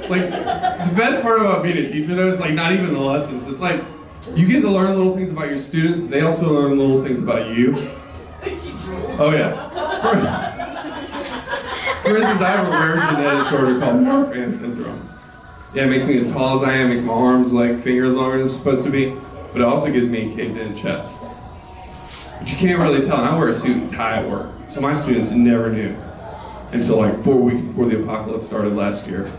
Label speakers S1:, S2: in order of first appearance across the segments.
S1: Like, the best part about being a teacher, though, is like not even the lessons. It's like you get to learn little things about your students, but they also learn little things about you. Oh yeah. For instance, I have a rare genetic disorder called Marfan Syndrome. Yeah, it makes me as tall as I am, makes my arms like fingers longer than they're supposed to be, but it also gives me a caved-in chest. But you can't really tell, and I wear a suit and tie at work, so my students never knew until like 4 weeks before the apocalypse started last year.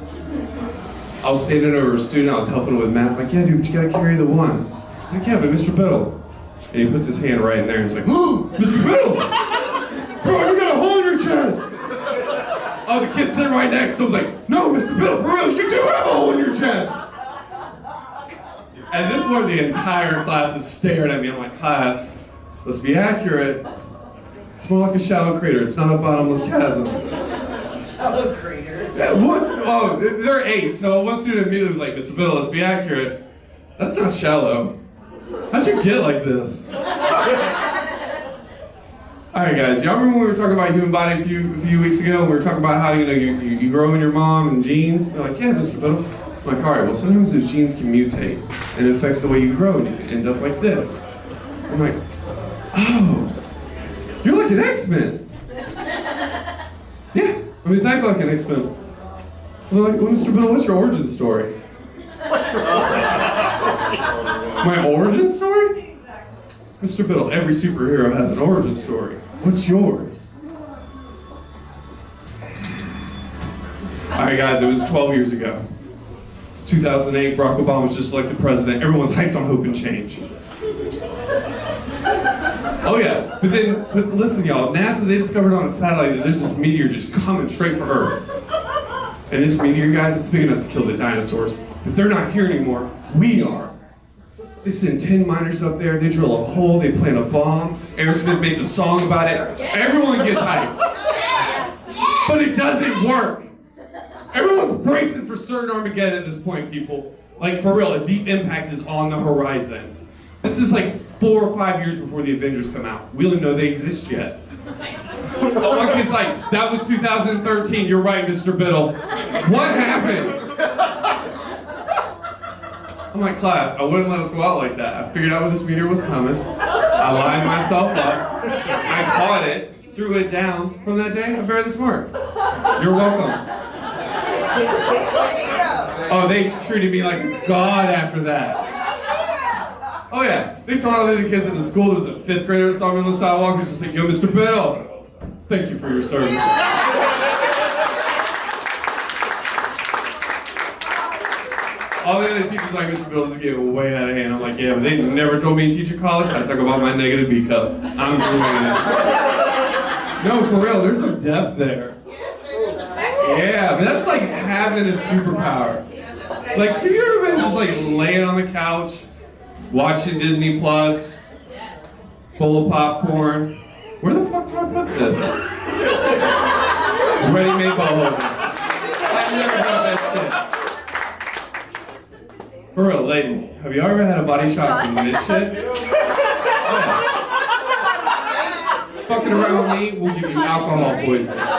S1: I was standing over a student, I was helping with math, like, yeah dude, but you gotta carry the one. He's like, yeah, but Mr. Biddle. And he puts his hand right in there and he's like, oh, Mr. Biddle! Bro, you got a hole in your chest! Oh, the kid sitting right next to him was like, no, Mr. Biddle, for real, you do have a hole in your chest! At this point, the entire class is staring at me. I'm like, class, let's be accurate. It's more like a shallow crater. It's not a bottomless chasm.
S2: Shallow crater?
S1: Yeah, they're 8, so one student immediately was like, Mr. Biddle, let's be accurate. That's not shallow. How'd you get like this? Alright guys, y'all remember when we were talking about human body a few weeks ago? We were talking about how you grow in your mom and genes? They're like, yeah, Mr. Biddle. I'm like, alright, well sometimes those genes can mutate and it affects the way you grow and you can end up like this. I'm like, oh, you're like an X-Men. Yeah, I mean exactly like an X-Men. I'm like, well, Mr. Biddle, what's your origin story? My origin story? Mr. Biddle, every superhero has an origin story. What's yours? Alright guys, it was 12 years ago. 2008, Barack Obama was just elected president. Everyone's hyped on hope and change. Oh yeah, but listen y'all, NASA, they discovered on a satellite that there's this meteor just coming straight for Earth. And this meteor, guys, it's big enough to kill the dinosaurs. But they're not here anymore. We are. They send 10 miners up there, they drill a hole, they plant a bomb. Aerosmith makes a song about it. Everyone gets hyped. But it doesn't work. Everyone's bracing for certain Armageddon at this point, people. Like, for real, a deep impact is on the horizon. This is like 4 or 5 years before the Avengers come out. We don't even know they exist yet. Oh, my kid's like, that was 2013. You're right, Mr. Biddle. What happened? I'm like, class, I wouldn't let us go out like that. I figured out when this meteor was coming. I lined myself up. I caught it, threw it down. From that day, I'm very smart. You're welcome. Oh, they treated me like a god after that. Oh yeah, they told all the kids in the school. There was a 5th grader that saw me on the sidewalk and was just like, yo, Mr. Biddle, thank you for your service. All the other teachers like, Mr. Biddle, this is getting way out of hand. I'm like, yeah, but they never told me in teacher college I talk about my negative B cup. I'm doing it. No, for real, there's some depth there. Yeah, but that's like having a superpower. Like, have you ever been just like laying on the couch, watching Disney Plus, bowl of popcorn? Where the fuck do I put this? Ready-made bubble. I've never had that shit. For real, ladies, have you ever had a body shock from this shit? Yeah. Fucking around with me will give you alcohol poisoning.